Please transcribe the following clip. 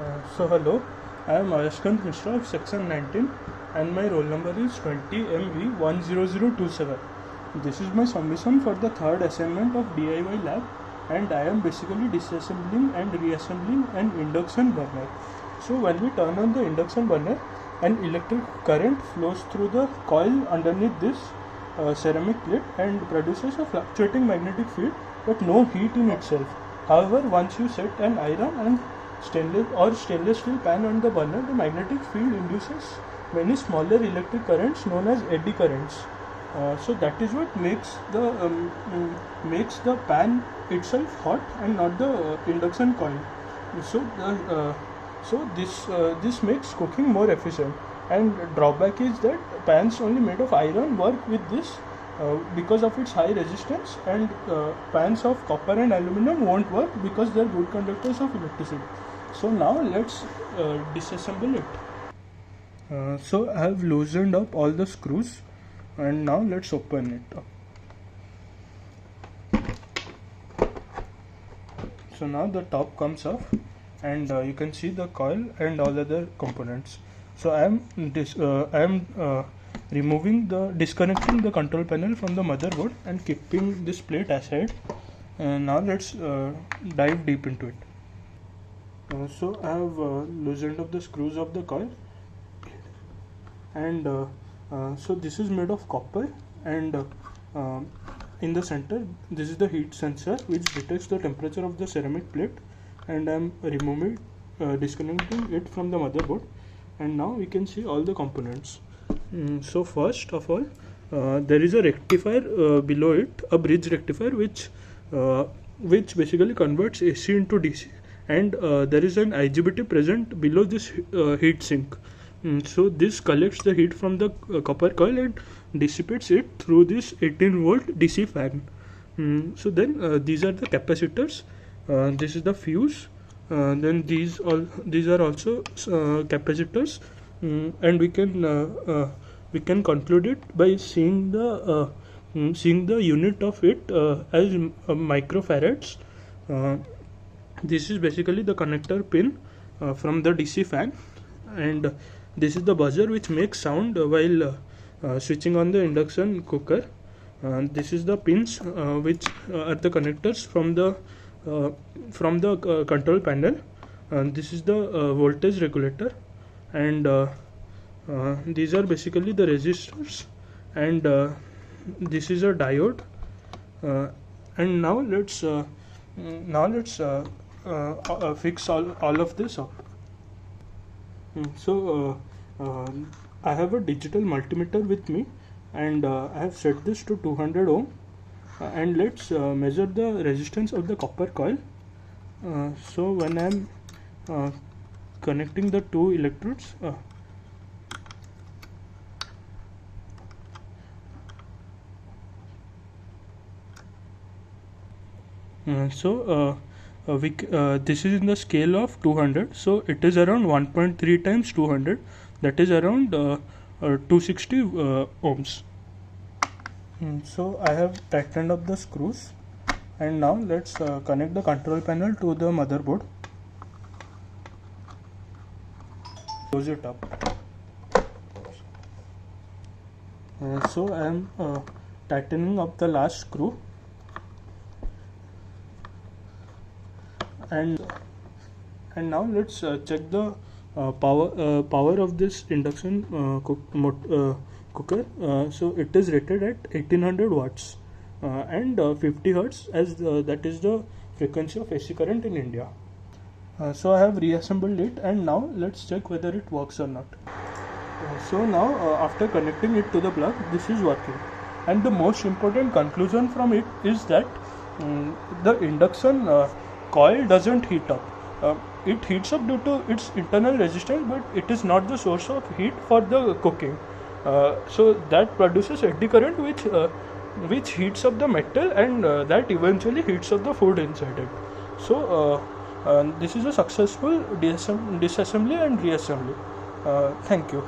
Hello, I am Ayashkant Mishra of Section 19 and my roll number is 20MV10027. This is my submission for the third assignment of DIY lab and I am basically disassembling and reassembling an induction burner. So when we turn on the induction burner, an electric current flows through the coil underneath this ceramic plate and produces a fluctuating magnetic field but no heat in itself. However, once you set an iron and stainless steel pan on the burner, the magnetic field induces many smaller electric currents known as eddy currents. So that is what makes the pan itself hot and not the induction coil. This makes cooking more efficient. And drawback is that pans only made of iron work with this because of its high resistance, and pans of copper and aluminum won't work because they are good conductors of electricity. So now let's disassemble it. So I have loosened up all the screws and now let's open it up. So now the top comes off and you can see the coil and all other components. So I am disconnecting the control panel from the motherboard and keeping this plate aside. Now let's dive deep into it. So I have loosened up the screws of the coil, and so this is made of copper, and in the center this is the heat sensor which detects the temperature of the ceramic plate, and I am disconnecting it from the motherboard, and now we can see all the components. So first of all, there is a rectifier below it, a bridge rectifier which basically converts AC into DC, and there is an IGBT present below this heat sink. So this collects the heat from the copper coil and dissipates it through this 18-volt DC fan. So then these are the capacitors. This is the fuse. Then these are also capacitors, and we can conclude it by seeing the unit of it as microfarads. This is basically the connector pin from the DC fan, and this is the buzzer which makes sound while switching on the induction cooker. This is the pins which are the connectors from the control panel. This is the voltage regulator, and these are basically the resistors, and this is a diode. And now let's fix all of this up. So I have a digital multimeter with me, and I have set this to 200 ohm, and let's measure the resistance of the copper coil. So when I am connecting the two electrodes, this is in the scale of 200, so it is around 1.3 times 200, that is around 260 ohms. So I have tightened up the screws, and now let's connect the control panel to the motherboard. Close it up. So I am tightening up the last screw, and now let's check the power of this induction cooker. So it is rated at 1800 watts and 50 hertz, as that is the frequency of AC current in India. So I have reassembled it, and now let's check whether it works or not. So now after connecting it to the plug, this is working, and the most important conclusion from it is that the induction coil doesn't heat up. It heats up due to its internal resistance, but it is not the source of heat for the cooking. So that produces eddy current which heats up the metal, and that eventually heats up the food inside it. So this is a successful disassembly and reassembly. Thank you.